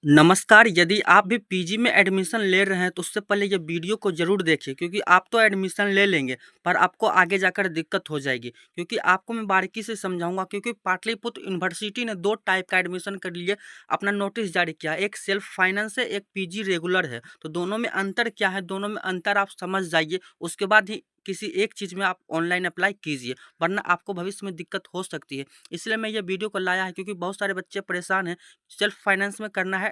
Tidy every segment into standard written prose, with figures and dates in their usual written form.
नमस्कार, यदि आप भी पीजी में एडमिशन ले रहे हैं तो उससे पहले ये वीडियो को ज़रूर देखिए क्योंकि आप तो एडमिशन ले लेंगे पर आपको आगे जाकर दिक्कत हो जाएगी क्योंकि आपको मैं बारीकी से समझाऊंगा क्योंकि पाटलिपुत्र यूनिवर्सिटी ने 2 टाइप का एडमिशन के लिए अपना नोटिस जारी किया। एक सेल्फ फाइनेंस है, एक पीजी रेगुलर है। तो दोनों में अंतर क्या है, दोनों में अंतर आप समझ जाइए, उसके बाद ही किसी एक चीज़ में आप ऑनलाइन अप्लाई कीजिए, वरना आपको भविष्य में दिक्कत हो सकती है। इसलिए मैं ये वीडियो को लाया है क्योंकि बहुत सारे बच्चे परेशान हैं, सेल्फ फाइनेंस में करना है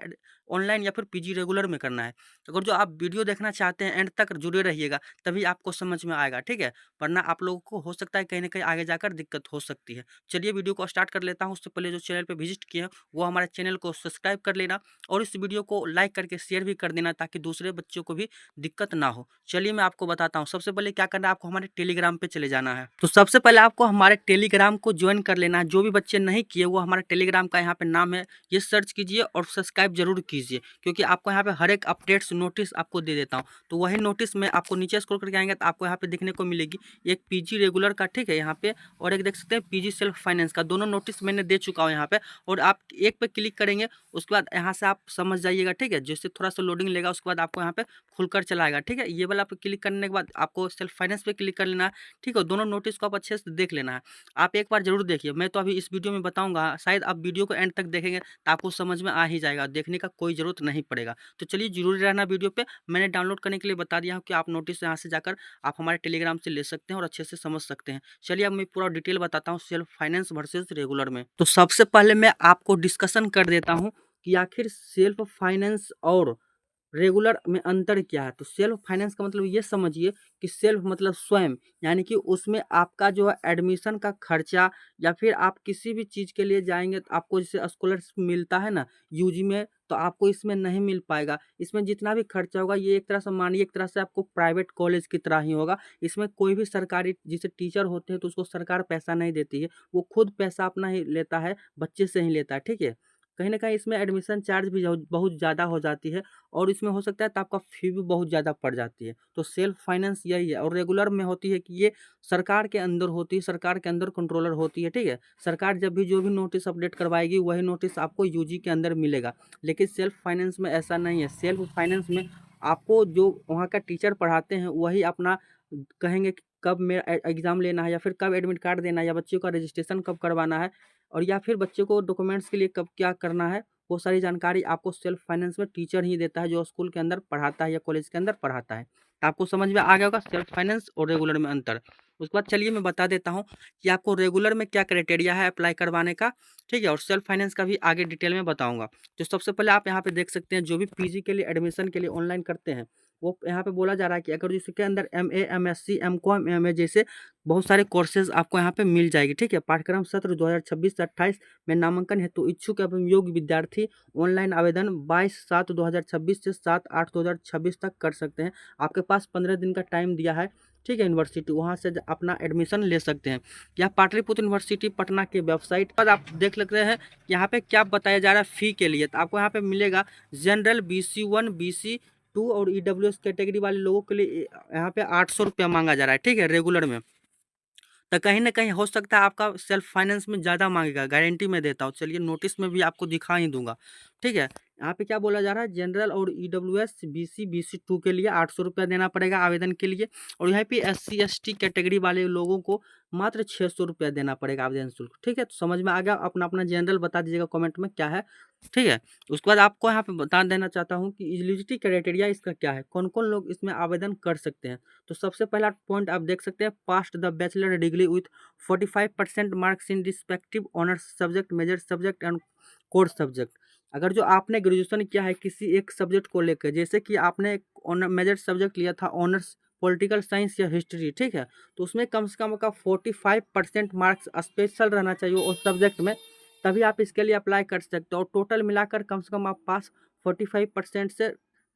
ऑनलाइन या फिर पीजी रेगुलर में करना है। अगर जो आप वीडियो देखना चाहते हैं एंड तक जुड़े रहिएगा, तभी आपको समझ में आएगा, ठीक है? वरना आप लोगों को हो सकता है कहीं न कहीं आगे जाकर दिक्कत हो सकती है। चलिए वीडियो को स्टार्ट कर लेता हूँ, उससे पहले जो चैनल पे विज़िट किए हैं, वो हमारे चैनल को सब्सक्राइब कर लेना और इस वीडियो को लाइक करके शेयर भी कर देना ताकि दूसरे बच्चों को भी दिक्कत ना हो। चलिए मैं आपको बताता हूँ, सबसे पहले क्या करना है, आपको हमारे टेलीग्राम पे चले जाना है। तो सबसे पहले आपको हमारे टेलीग्राम को जॉइन कर लेना है। जो भी बच्चे नहीं किए, वो हमारे टेलीग्राम का यहाँ पे नाम है, ये सर्च कीजिए और सब्सक्राइब जरूर कीजिए क्योंकि आपको यहाँ पे हर एक अपडेट्स नोटिस आपको दे देता हूँ। तो वही नोटिस में आपको नीचे स्क्रॉल करके आएंगे तो आपको यहाँ पे देखने को मिलेगी एक पीजी रेगुलर का, ठीक है, यहाँ पे, और एक देख सकते हैं पीजी सेल्फ फाइनेंस का। दोनों नोटिस मैंने दे चुका हूँ यहाँ पे, और आप एक पे क्लिक करेंगे, उसके बाद यहाँ से आप समझ जाइएगा, ठीक है। जैसे थोड़ा सा लोडिंग लेगा उसके बाद आपको यहाँ पे खुलकर चलाएगा, ठीक है। ये वाला पे क्लिक करने के बाद आपको सेल्फ फाइनेंस पे क्लिक कर लेना है, ठीक है। दोनों नोटिस को आप अच्छे से देख लेना है। आप एक बार जरूर देखिए, मैं तो अभी इस वीडियो में बताऊंगा, शायद आप वीडियो को एंड तक देखेंगे तो आपको समझ में आ ही जाएगा, देखने का कोई ज़रूरत नहीं पड़ेगा। तो चलिए ज़रूरी रहना वीडियो पे, मैंने डाउनलोड करने के लिए बता दिया हूँ कि आप नोटिस यहाँ से जाकर आप हमारे टेलीग्राम से ले सकते हैं और अच्छे से समझ सकते हैं। चलिए अब मैं पूरा डिटेल बताता हूँ सेल्फ फाइनेंस वर्सेस रेगुलर में। तो सबसे पहले मैं आपको डिस्कशन कर देता हूँ कि आखिर सेल्फ फाइनेंस और रेगुलर में अंतर क्या है। तो सेल्फ फाइनेंस का मतलब ये समझिए कि सेल्फ मतलब स्वयं, यानी कि उसमें आपका जो है एडमिशन का खर्चा, या फिर आप किसी भी चीज़ के लिए जाएंगे तो आपको जैसे स्कॉलरशिप मिलता है ना यूजी में, तो आपको इसमें नहीं मिल पाएगा। इसमें जितना भी खर्चा होगा ये एक तरह से मानिए, एक तरह से आपको प्राइवेट कॉलेज की तरह ही होगा। इसमें कोई भी सरकारी, जैसे टीचर होते हैं तो उसको सरकार पैसा नहीं देती है, वो खुद पैसा अपना ही लेता है, बच्चे से ही लेता है, ठीक है। कहीं ना कहीं इसमें एडमिशन चार्ज भी बहुत ज़्यादा हो जाती है, और इसमें हो सकता है तो आपका फ़ी भी बहुत ज़्यादा पड़ जाती है। तो सेल्फ फाइनेंस यही है। और रेगुलर में होती है कि ये सरकार के अंदर होती है, सरकार के अंदर कंट्रोलर होती है, ठीक है। सरकार जब भी जो भी नोटिस अपडेट करवाएगी वही नोटिस आपको यूजी के अंदर मिलेगा। लेकिन सेल्फ फाइनेंस में ऐसा नहीं है। सेल्फ फाइनेंस में आपको जो वहाँ का टीचर पढ़ाते हैं वही अपना कहेंगे कि कब मेरा एग्ज़ाम लेना है, या फिर कब एडमिट कार्ड देना है, या बच्चों का रजिस्ट्रेशन कब करवाना है, और या फिर बच्चे को डॉक्यूमेंट्स के लिए कब क्या करना है, वो सारी जानकारी आपको सेल्फ फाइनेंस में टीचर ही देता है जो स्कूल के अंदर पढ़ाता है या कॉलेज के अंदर पढ़ाता है। तो आपको समझ में आ गया होगा सेल्फ फाइनेंस और रेगुलर में अंतर। उसके बाद चलिए मैं बता देता हूँ कि आपको रेगुलर में क्या क्राइटेरिया है अप्लाई करवाने का, ठीक है, और सेल्फ फाइनेंस का भी आगे डिटेल में बताऊंगा। तो सबसे पहले आप यहाँ पे देख सकते हैं जो भी पीजी के लिए एडमिशन के लिए ऑनलाइन करते हैं, वो यहाँ पे बोला जा रहा है कि अगर इसके अंदर एमए, एमएससी, एमकॉम, एमए जैसे बहुत सारे कोर्सेज आपको यहाँ पे मिल जाएगी, ठीक है। पाठ्यक्रम सत्र 2026 से 28 में नामांकन हेतु इच्छुक एवं योग्य विद्यार्थी ऑनलाइन आवेदन 22/7/2026 से 7/8/2026 तक कर सकते हैं। आपके पास 15 दिन का टाइम दिया है, ठीक है। यूनिवर्सिटी वहाँ से अपना एडमिशन ले सकते हैं। यह पाटलिपुत्र यूनिवर्सिटी पटना के वेबसाइट पर आप देख सकते हैं यहाँ पे क्या बताया जा रहा है फ़ी के लिए। तो आपको यहाँ पे मिलेगा जनरल BC1, BC2 और EWS कैटेगरी वाले लोगों के लिए यहाँ पे 800 रुपया मांगा जा रहा है, ठीक है, रेगुलर में। तो कहीं न कहीं हो सकता है आपका सेल्फ फाइनेंस में ज़्यादा माँगेगा, गारंटी मैं देता हूँ। चलिए नोटिस में भी आपको दिखा ही दूँगा, ठीक है। यहाँ पे क्या बोला जा रहा है, जनरल और EWS, BC, BC2 के लिए 800 रुपया देना पड़ेगा आवेदन के लिए, और यहाँ पे SC, ST कैटेगरी वाले लोगों को मात्र 600 रुपया देना पड़ेगा आवेदन शुल्क, ठीक है। तो समझ में आ गया। अपना जनरल बता दीजिएगा कमेंट में क्या है, ठीक है। उसके बाद आपको यहाँ पे बता देना चाहता हूँ कि एलिजिबिलिटी क्राइटेरिया इसका क्या है, कौन-कौन लोग इसमें आवेदन कर सकते हैं। तो सबसे पहला पॉइंट आप देख सकते हैं, passed the bachelor degree with 45% marks in respective honours subject, major subject and core subject. अगर जो आपने ग्रेजुएशन किया है किसी एक सब्जेक्ट को लेकर, जैसे कि आपने मेजर सब्जेक्ट लिया था ऑनर्स पॉलिटिकल साइंस या हिस्ट्री, ठीक है, तो उसमें कम से कम का 45% मार्क्स स्पेशल रहना चाहिए उस सब्जेक्ट में, तभी आप इसके लिए अप्लाई कर सकते हो। और टोटल मिलाकर कम से कम आप पास 45% से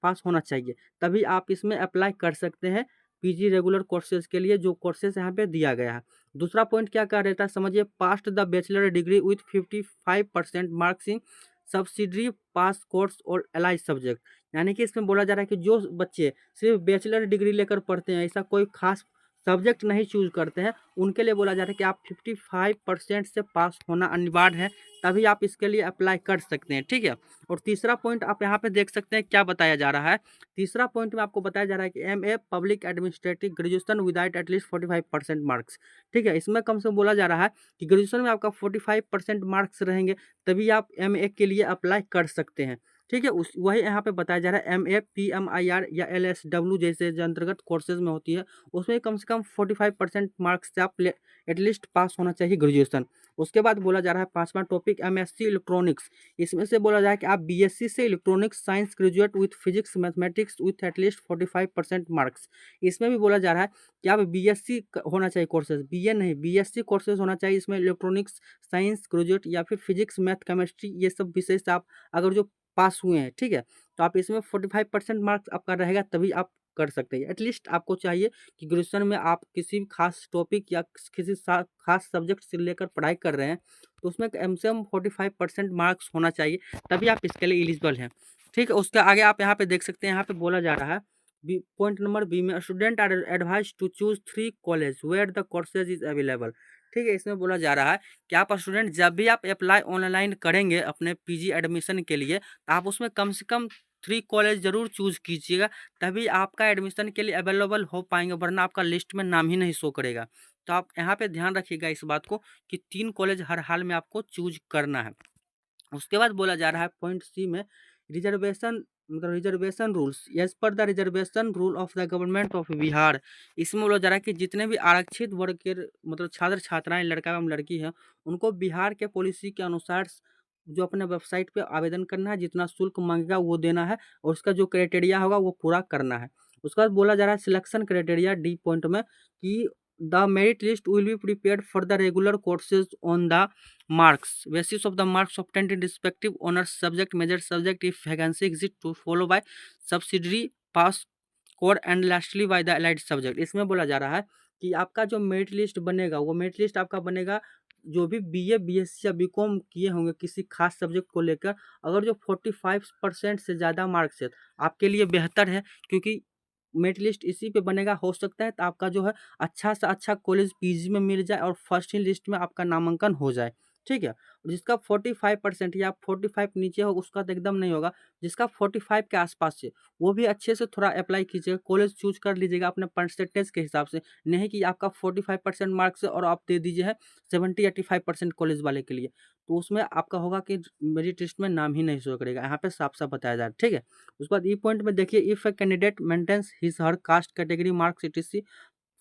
पास होना चाहिए, तभी आप इसमें अप्लाई कर सकते हैं पीजी रेगुलर कोर्सेज के लिए, जो कोर्सेज यहाँ पे दिया गया है। दूसरा पॉइंट क्या कह रहता है समझिए, past the bachelor degree with 55% marks in subsidiary pass course और एलाइज सब्जेक्ट। यानी कि इसमें बोला जा रहा है कि जो बच्चे सिर्फ बैचलर डिग्री लेकर पढ़ते हैं, ऐसा कोई खास सब्जेक्ट नहीं चूज़ करते हैं, उनके लिए बोला जा रहा है कि आप 55% से पास होना अनिवार्य है, तभी आप इसके लिए अप्लाई कर सकते हैं, ठीक है। और तीसरा पॉइंट आप यहाँ पे देख सकते हैं क्या बताया जा रहा है। तीसरा पॉइंट में आपको बताया जा रहा है कि MA public administrative graduation without at least 45% marks, ठीक है। इसमें कम से कम बोला जा रहा है कि ग्रेजुएशन में आपका 45% मार्क्स रहेंगे, तभी आप एमए के लिए अप्लाई कर सकते हैं, ठीक है। उस वही यहाँ पे बताया जा रहा है एमए पीएमआईआर या एलएसडब्ल्यू जैसे जो अंतर्गत कोर्सेज में होती है, उसमें कम से कम 45% मार्क्स से आप एटलीस्ट पास होना चाहिए ग्रेजुएशन। उसके बाद बोला जा रहा है पांचवा टॉपिक एमएससी इलेक्ट्रॉनिक्स। इसमें से बोला जा रहा है कि आप बीएससी से electronics science graduate with physics mathematics with at least 45% marks. इसमें भी बोला जा रहा है कि आप बीएससी होना चाहिए कोर्सेज, बीए नहीं बीएससी कोर्सेज होना चाहिए। इसमें इलेक्ट्रॉनिक्स साइंस ग्रेजुएट या फिर फिजिक्स मैथ केमिस्ट्री ये सब विषय से आप अगर जो पास हुए हैं, ठीक है, तो आप इसमें 45% मार्क्स आपका रहेगा, तभी आप कर सकते हैं। एटलीस्ट आपको चाहिए कि ग्रेजुएशन में आप किसी भी खास टॉपिक या किसी खास सब्जेक्ट से लेकर पढ़ाई कर रहे हैं, तो उसमें कम से कम 45% मार्क्स होना चाहिए, तभी आप इसके लिए एलिजिबल हैं, ठीक है। उसके आगे आप यहाँ पे देख सकते हैं, यहाँ पे बोला जा रहा है बी पॉइंट नंबर बी में student are advise to choose 3 college where the courses is available, ठीक है। इसमें बोला जा रहा है कि आप स्टूडेंट जब भी आप अप्लाई ऑनलाइन करेंगे अपने पीजी एडमिशन के लिए, तो आप उसमें कम से कम 3 कॉलेज ज़रूर चूज़ कीजिएगा, तभी आपका एडमिशन के लिए अवेलेबल हो पाएंगे, वरना आपका लिस्ट में नाम ही नहीं शो करेगा। तो आप यहाँ पे ध्यान रखिएगा इस बात को कि 3 कॉलेज हर हाल में आपको चूज करना है। उसके बाद बोला जा रहा है पॉइंट सी में रिजर्वेशन, मतलब reservation rules as per the reservation rule of the government of Bihar. इसमें बोला जा रहा है कि जितने भी आरक्षित वर्ग के मतलब छात्र छात्राएं लड़का एवं लड़की हैं, उनको बिहार के पॉलिसी के अनुसार जो अपने वेबसाइट पे आवेदन करना है, जितना शुल्क मांगेगा वो देना है, और उसका जो क्राइटेरिया होगा वो पूरा करना है। उसके बाद बोला जा रहा है सिलेक्शन क्राइटेरिया डी पॉइंट में कि the merit list will be prepared for the regular courses on the marks basis of the marks obtained in respective honors subject major subject if vacancy exists to follow by subsidiary pass code and lastly by the allied subject। इसमें बोला जा रहा है कि आपका जो merit list बनेगा, वो मेरिट लिस्ट आपका बनेगा जो भी बीए बीएससी या बीकॉम किए होंगे किसी खास सब्जेक्ट को लेकर, अगर जो 45% से ज़्यादा मार्क्स है आपके लिए बेहतर है, क्योंकि मेरिट लिस्ट इसी पे बनेगा। हो सकता है तो आपका जो है अच्छा से अच्छा कॉलेज पीजी में मिल जाए और फर्स्ट ही लिस्ट में आपका नामांकन हो जाए, ठीक है। और जिसका 45% या 45 नीचे हो उसका तो एकदम नहीं होगा, जिसका 45 के आसपास से वो भी अच्छे से थोड़ा अप्लाई कीजिएगा, कॉलेज चूज कर लीजिएगा अपने परसेंटेज के हिसाब से, नहीं कि आपका 45% मार्क्स है और आप दे दीजिए है 70-85% कॉलेज वाले के लिए, तो उसमें आपका होगा कि मेरिट लिस्ट में नाम ही नहीं शो करेगा। यहाँ पे साफ साफ बताया जा रहा है, ठीक है। उसके बाद ई पॉइंट में देखिए if a candidate mentions his her caste category marks etc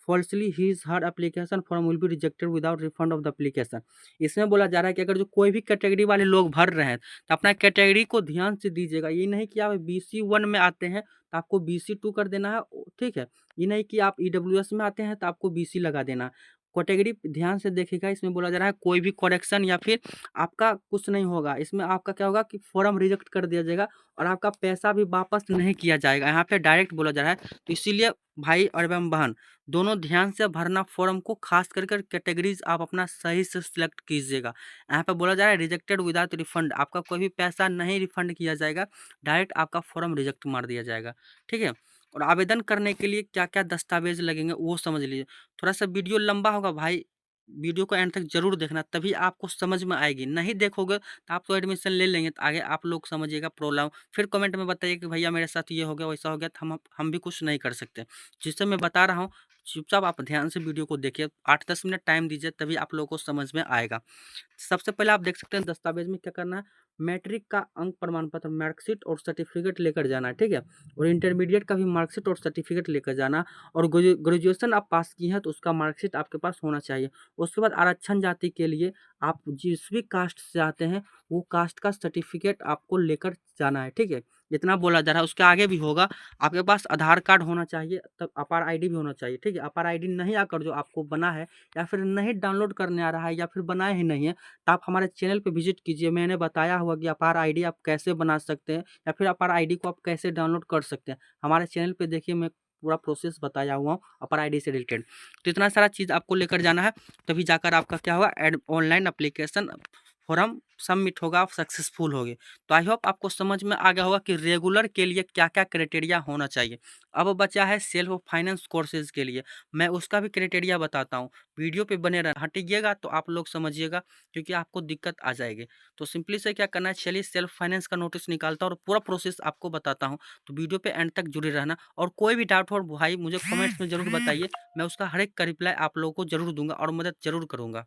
falsely his her application form will be rejected without refund of the application. इसमें बोला जा रहा है कि अगर जो कोई भी कैटेगरी वाले लोग भर रहे हैं तो अपना कैटेगरी को ध्यान से दीजिएगा। ये नहीं कि आप BC1 में आते हैं तो आपको BC2 कर देना है, ठीक है। ये नहीं कि आप EWS में आते हैं तो आपको BC लगा देना है। कैटेगरी ध्यान से देखिएगा। इसमें बोला जा रहा है कोई भी करेक्शन या फिर आपका कुछ नहीं होगा, इसमें आपका क्या होगा कि फॉर्म रिजेक्ट कर दिया जाएगा और आपका पैसा भी वापस नहीं किया जाएगा। यहाँ पे डायरेक्ट बोला जा रहा है, तो इसीलिए भाई और एवं बहन दोनों ध्यान से भरना फॉर्म को, खास कर कैटेगरीज आप अपना सही से सिलेक्ट कीजिएगा। यहाँ पे बोला जा रहा है रिजेक्टेड विदाउट रिफंड, आपका कोई भी पैसा नहीं रिफंड किया जाएगा, डायरेक्ट आपका फॉर्म रिजेक्ट मार दिया जाएगा, ठीक है। और आवेदन करने के लिए क्या क्या दस्तावेज लगेंगे वो समझ लीजिए। थोड़ा सा वीडियो लंबा होगा भाई, वीडियो को एंड तक जरूर देखना, तभी आपको समझ में आएगी। नहीं देखोगे तो आप तो एडमिशन ले लेंगे तो आगे आप लोग समझिएगा प्रॉब्लम, फिर कमेंट में बताइए कि भैया मेरे साथ ये हो गया वैसा हो गया, तो हम भी कुछ नहीं कर सकते। जिससे मैं बता रहा हूँ चुपचाप आप ध्यान से वीडियो को देखिए, 8-10 मिनट टाइम दीजिए, तभी आप लोगों को समझ में आएगा। सबसे पहले आप देख सकते हैं दस्तावेज में क्या करना है, मैट्रिक का अंक प्रमाण पत्र मार्कशीट और सर्टिफिकेट लेकर जाना है, ठीक है। और इंटरमीडिएट का भी मार्कशीट और सर्टिफिकेट लेकर जाना, और ग्रेजुएशन आप पास किए हैं तो उसका मार्कशीट आपके पास होना चाहिए। उसके बाद आरक्षण जाति के लिए आप जिस भी कास्ट से आते हैं वो कास्ट का सर्टिफिकेट आपको लेकर जाना है, ठीक है। जितना बोला जा रहा है उसके आगे भी होगा, आपके पास आधार कार्ड होना चाहिए, तब अपार आईडी भी होना चाहिए, ठीक है। अपार आईडी नहीं आकर जो आपको बना है या फिर नहीं डाउनलोड करने आ रहा है या फिर बनाया ही नहीं है, तो आप हमारे चैनल पे विजिट कीजिए। मैंने बताया हुआ कि अपार आईडी आप कैसे बना सकते हैं या फिर अपार आईडी को आप कैसे डाउनलोड कर सकते हैं, हमारे चैनल पे देखिए, मैं पूरा प्रोसेस बताया हुआ हूँ अपार आईडी से रिलेटेड। तो इतना सारा चीज़ आपको लेकर जाना है, तभी जाकर आपका क्या होगा ऑनलाइन एप्लीकेशन फॉर्म सबमिट होगा, आप सक्सेसफुल होगे। तो आई होप आपको समझ में आ गया होगा कि रेगुलर के लिए क्या-क्या क्राइटेरिया होना चाहिए। अब बचा है सेल्फ फाइनेंस कोर्सेज़ के लिए, मैं उसका भी क्राइटेरिया बताता हूँ। वीडियो पे बने रहना, हटिएगा तो आप लोग समझिएगा क्योंकि आपको दिक्कत आ जाएगी। तो सिंपली से क्या करना है, चलिए सेल्फ फाइनेंस का नोटिस निकालता हूँ और पूरा प्रोसेस आपको बताता हूँ। तो वीडियो पे एंड तक जुड़े रहना और कोई भी डाउट हो भाई मुझे कमेंट्स में ज़रूर बताइए, मैं उसका हर एक का रिप्लाई आप लोगों को ज़रूर दूँगा और मदद ज़रूर करूँगा।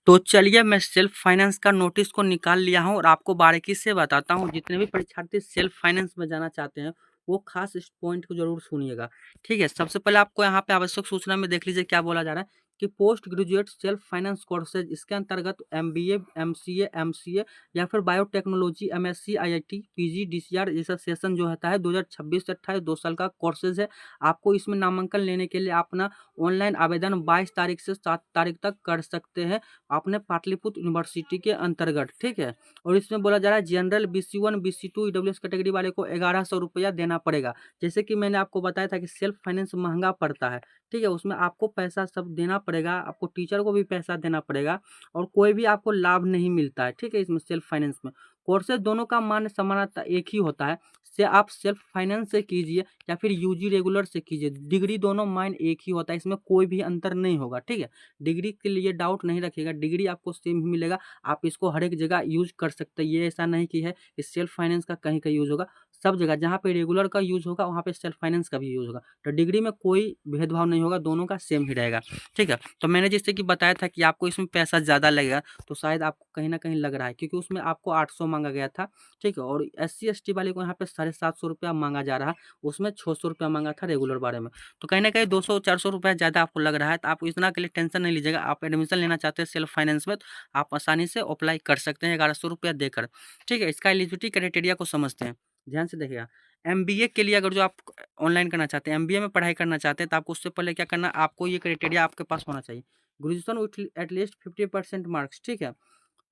तो चलिए मैं सेल्फ फाइनेंस का नोटिस को निकाल लिया हूँ और आपको बारीकी से बताता हूँ। जितने भी परीक्षार्थी सेल्फ फाइनेंस में जाना चाहते हैं वो खास इस पॉइंट को जरूर सुनिएगा। ठीक है, सबसे पहले आपको यहाँ पे आवश्यक सूचना में देख लीजिए क्या बोला जा रहा है कि post graduate self finance courses, इसके अंतर्गत एमबीए, एमसीए, एमसीए या फिर biotechnology, MSc, IIT, PG, DCR, ये सब सेशन जो होता है 2026 से 28 2 साल का कोर्सेज है। आपको इसमें नामांकन लेने के लिए अपना ऑनलाइन आवेदन 22 तारीख से 7 तारीख तक कर सकते हैं अपने पाटलिपुत्र यूनिवर्सिटी के अंतर्गत। ठीक है, और इसमें बोला जा रहा है general BC1 BC2 EWS category वाले को 1100 रुपया देना पड़ेगा। जैसे कि मैंने आपको बताया था कि सेल्फ फाइनेंस महंगा पड़ता है। ठीक है, उसमें आपको पैसा सब देना पड़ेगा, आपको टीचर को भी पैसा देना पड़ेगा और कोई भी आपको लाभ नहीं मिलता है। ठीक है, इसमें सेल्फ फाइनेंस में कोर्सेज दोनों का मान समानता एक ही होता है। से आप सेल्फ फाइनेंस से कीजिए या फिर यूजी रेगुलर से कीजिए, डिग्री दोनों मान एक ही होता है, इसमें कोई भी अंतर नहीं होगा। ठीक है, डिग्री के लिए डाउट नहीं रखिएगा, डिग्री आपको सेम ही मिलेगा, आप इसको हर एक जगह यूज कर सकते हैं। ये ऐसा नहीं कि है कि सेल्फ फाइनेंस का कहीं का यूज होगा, सब जगह जहाँ पे रेगुलर का यूज होगा वहाँ पे सेल्फ फाइनेंस का भी यूज होगा। तो डिग्री में कोई भेदभाव नहीं होगा, दोनों का सेम ही रहेगा। ठीक है, तो मैंने जैसे कि बताया था कि आपको इसमें पैसा ज़्यादा लगेगा, तो शायद आपको कहीं ना कहीं लग रहा है क्योंकि उसमें आपको 800 मांगा गया था। ठीक है, और SC ST वाले को यहाँ पे 750 रुपया मांगा जा रहा है, उसमें 600 रुपया मांगा था रेगुलर बारे में। तो कहीं ना कहीं 200-400 रुपया ज़्यादा आपको लग रहा है, तो आप इतना के लिए टेंशन नहीं लीजिएगा। आप एडमिशन लेना चाहते हैं सेल्फ फाइनेंस में, तो आप आसानी से अप्लाई कर सकते हैं 1100 रुपया देकर। ठीक है, इसका एलिजिबिलिटी क्राइटेरिया को समझते हैं, ध्यान से देखिएगा। एमबीए के लिए अगर जो आप ऑनलाइन करना चाहते हैं, एमबीए में पढ़ाई करना चाहते हैं, तो आपको उससे पहले क्या करना है, आपको ये क्राइटेरिया आपके पास होना चाहिए, ग्रेजुएशन विथ एटलीस्ट 50% मार्क्स। ठीक है,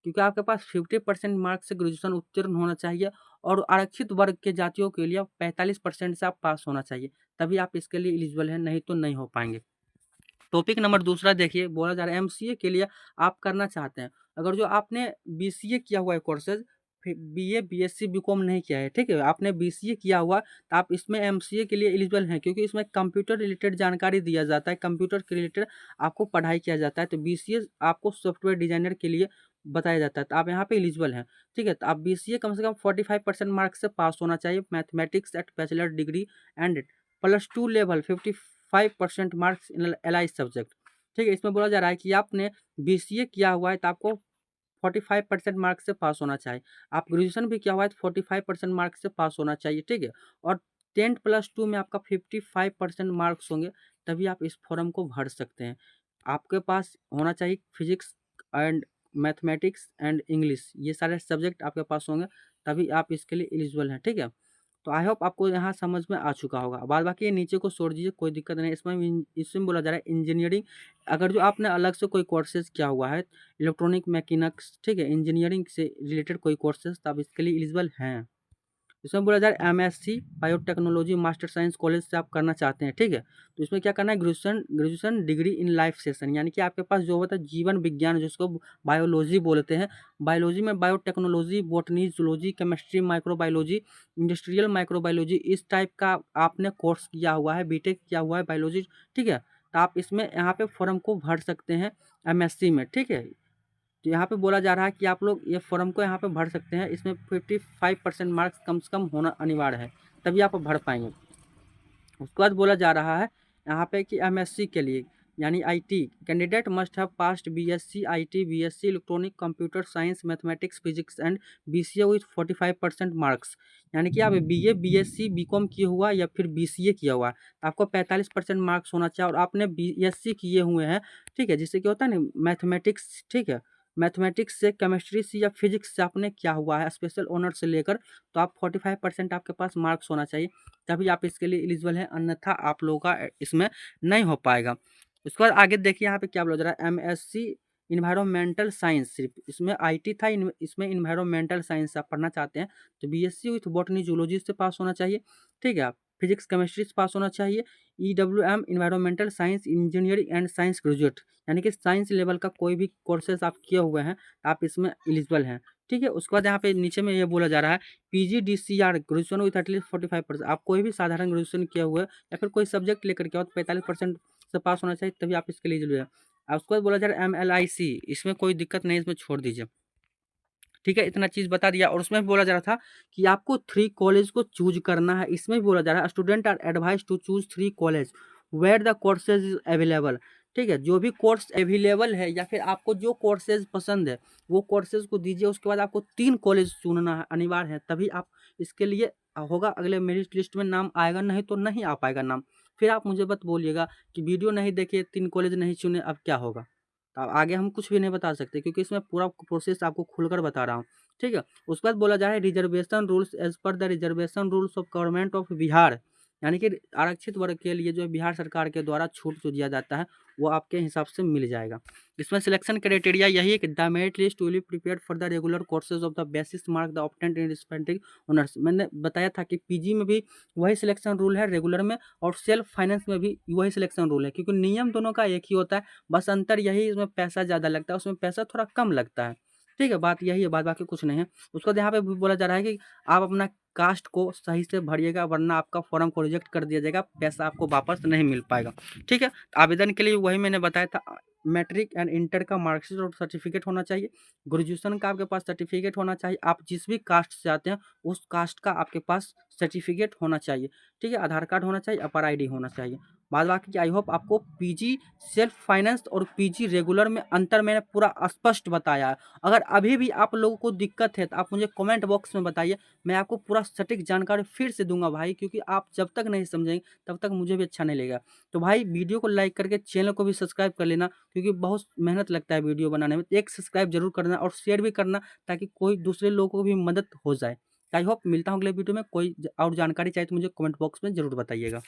क्योंकि आपके पास 50% मार्क्स से ग्रेजुएशन उत्तीर्ण होना चाहिए और आरक्षित वर्ग के जातियों के लिए 45% से आप पास होना चाहिए, तभी आप इसके लिए एलिजिबल हैं, नहीं तो नहीं हो पाएंगे। टॉपिक नंबर दूसरा देखिए, बोला जा रहा है एमसीए के लिए आप करना चाहते हैं, अगर जो आपने बीसीए किया हुआ है कोर्सेज, फिर बीए, बीएससी, बीकॉम नहीं किया है, ठीक है, आपने बीसीए किया हुआ, तो आप इसमें एमसीए के लिए एलिजिबल हैं क्योंकि इसमें कंप्यूटर रिलेटेड जानकारी दिया जाता है, कंप्यूटर के रिलेटेड आपको पढ़ाई किया जाता है। तो बीसीए आपको सॉफ्टवेयर डिजाइनर के लिए बताया जाता है, तो आप यहाँ पे एलिजिबल हैं। ठीक है, तो आप बीसीए कम से कम 45% मार्क्स से पास होना चाहिए, mathematics at bachelor degree and +2 level 55% marks in LI subject. ठीक है, इसमें बोला जा रहा है कि आपने बीसीए किया हुआ है तो आपको 45% मार्क्स से पास होना चाहिए, आप ग्रेजुएशन भी किया हुआ है तो 45% मार्क्स से पास होना चाहिए। ठीक है, और 10+2 में आपका 55% मार्क्स होंगे, तभी आप इस फॉर्म को भर सकते हैं। आपके पास होना चाहिए physics and mathematics and English, ये सारे सब्जेक्ट आपके पास होंगे, तभी आप इसके लिए एलिजिबल हैं। ठीक है, तो आई होप आपको यहाँ समझ में आ चुका होगा। बाद बाकी ये नीचे को छोड़ दीजिए, कोई दिक्कत नहीं। इसमें बोला जा रहा है इंजीनियरिंग, अगर जो आपने अलग से कोई कोर्सेज किया हुआ है, इलेक्ट्रॉनिक मैकेनिक्स, ठीक है, इंजीनियरिंग से रिलेटेड कोई कोर्सेज, तो आप इसके लिए एलिजिबल हैं। इसमें बोला जा रहा है MSc biotechnology master science college से आप करना चाहते हैं। ठीक है, तो इसमें क्या करना है, graduation degree in life session, यानी कि आपके पास जो होता है जीवन विज्ञान, जिसको बायोलॉजी बोलते हैं, बायोलॉजी में biotechnology, botany, zoology, chemistry, microbiology, industrial microbiology, इस टाइप का आपने कोर्स किया हुआ है, बीटेक किया हुआ है बायोलॉजी। ठीक है, तो आप इसमें यहाँ पे फॉर्म को भर सकते हैं एमएससी में। ठीक है, तो यहाँ पे बोला जा रहा है कि आप लोग ये फॉर्म को यहाँ पे भर सकते हैं, इसमें 55% मार्क्स कम से कम होना अनिवार्य है, तभी आप भर पाएंगे। उसके बाद बोला जा रहा है यहाँ पे कि एमएससी के लिए यानी IT candidate must have passed BSc IT, BSc electronic computer science, mathematics, physics and BCA with 45% marks, यानी कि आप बीए, बीएससी, बीकॉम किए हुआ या फिर बीसीए किया हुआ, तो आपको 45% मार्क्स होना चाहिए और आपने बीएससी किए हुए हैं। ठीक है, जिससे क्या होता है ना मैथमेटिक्स, ठीक है, मैथमेटिक्स से, केमिस्ट्री से या फिजिक्स से आपने किया हुआ है स्पेशल ऑनर से लेकर, तो आप 45% आपके पास मार्क्स होना चाहिए, तभी आप इसके लिए एलिजिबल हैं, अन्यथा आप लोगों का इसमें नहीं हो पाएगा। उसके बाद आगे देखिए यहाँ पे क्या बोला जा रहा है, एमएससी इन्वायरमेंटल साइंस, सिर्फ इसमें आईटी था, इसमें इन्वायरमेंटल साइंस आप पढ़ना चाहते हैं तो बीएससी विथ बॉटनी जूलॉजी से पास होना चाहिए। ठीक है, आप फिजिक्स केमिस्ट्री से पास होना चाहिए, EWM environmental science engineering and science graduate, यानी कि साइंस लेवल का कोई भी कोर्सेज आप किए हुए हैं आप इसमें एलिजिबल हैं। ठीक है। उसके बाद यहाँ पे नीचे में ये बोला जा रहा है पीजीडीसीआर ग्रेजुएशन विथ एटलीस्ट 45%। आप कोई भी साधारण ग्रेजुएशन किया हुआ है या फिर कोई सब्जेक्ट लेकर के आओ तो 45% से पास होना चाहिए, तभी आप इसके लिए एलिजिबल है। और उसके बाद बोला जा रहा है MLIC, इसमें कोई दिक्कत नहीं, इसमें छोड़ दीजिए। ठीक है, इतना चीज़ बता दिया। और उसमें भी बोला जा रहा था कि आपको 3 कॉलेज को चूज़ करना है। इसमें भी बोला जा रहा है student are advised to choose 3 college where the courses is available. ठीक है, जो भी कोर्स अवेलेबल है या फिर आपको जो कोर्सेज पसंद है वो कोर्सेज को दीजिए। उसके बाद आपको 3 कॉलेज चुनना है, अनिवार्य है, तभी आप इसके लिए होगा। अगले मेरिट लिस्ट में नाम आएगा, नहीं तो नहीं आ पाएगा नाम। फिर आप मुझे मत बोलिएगा कि वीडियो नहीं देखे, 3 कॉलेज नहीं चुने, अब क्या होगा। तो आगे हम कुछ भी नहीं बता सकते क्योंकि इसमें पूरा प्रोसेस आपको खुलकर बता रहा हूँ। ठीक है। उसके बाद बोला जा रहा है reservation rules as per the reservation rules of government of Bihar, यानी कि आरक्षित वर्ग के लिए जो बिहार सरकार के द्वारा छूट जो दिया जाता है वो आपके हिसाब से मिल जाएगा। इसमें सिलेक्शन क्राइटेरिया यही है कि the merit list will be prepared for the regular courses of the basis mark the obtained in respective honours. मैंने बताया था कि पीजी में भी वही सिलेक्शन रूल है रेगुलर में, और सेल्फ फाइनेंस में भी वही सिलेक्शन रूल है, क्योंकि नियम दोनों का एक ही होता है, बस अंतर यही, इसमें पैसा ज़्यादा लगता है, उसमें पैसा थोड़ा कम लगता है। ठीक है, बात यही है, बात बाकी कुछ नहीं है। उसके बाद यहाँ पे भी बोला जा रहा है कि आप अपना कास्ट को सही से भरिएगा, वरना आपका फॉर्म को रिजेक्ट कर दिया जाएगा, पैसा आपको वापस नहीं मिल पाएगा। ठीक है, आवेदन के लिए वही मैंने बताया था, मैट्रिक एंड इंटर का मार्कशीट और सर्टिफिकेट होना चाहिए, ग्रेजुएशन का आपके पास सर्टिफिकेट होना चाहिए, आप जिस भी कास्ट से आते हैं उस कास्ट का आपके पास सर्टिफिकेट होना चाहिए। ठीक है, आधार कार्ड होना चाहिए, अपर आईडी होना चाहिए। बाद बाकी आई होप आपको पीजी सेल्फ फाइनेंस और पीजी रेगुलर में अंतर मैंने पूरा स्पष्ट बताया है। अगर अभी भी आप लोगों को दिक्कत है तो आप मुझे कमेंट बॉक्स में बताइए, मैं आपको पूरा सटीक जानकारी फिर से दूंगा भाई, क्योंकि आप जब तक नहीं समझेंगे तब तक मुझे भी अच्छा नहीं लगेगा। तो भाई वीडियो को लाइक करके चैनल को भी सब्सक्राइब कर लेना, क्योंकि बहुत मेहनत लगता है वीडियो बनाने में। एक सब्सक्राइब जरूर करना और शेयर भी करना, ताकि कोई दूसरे लोगों को भी मदद हो जाए। आई होप मिलता हूँ अगले वीडियो में। कोई और जानकारी चाहिए तो मुझे कमेंट बॉक्स में जरूर बताइएगा।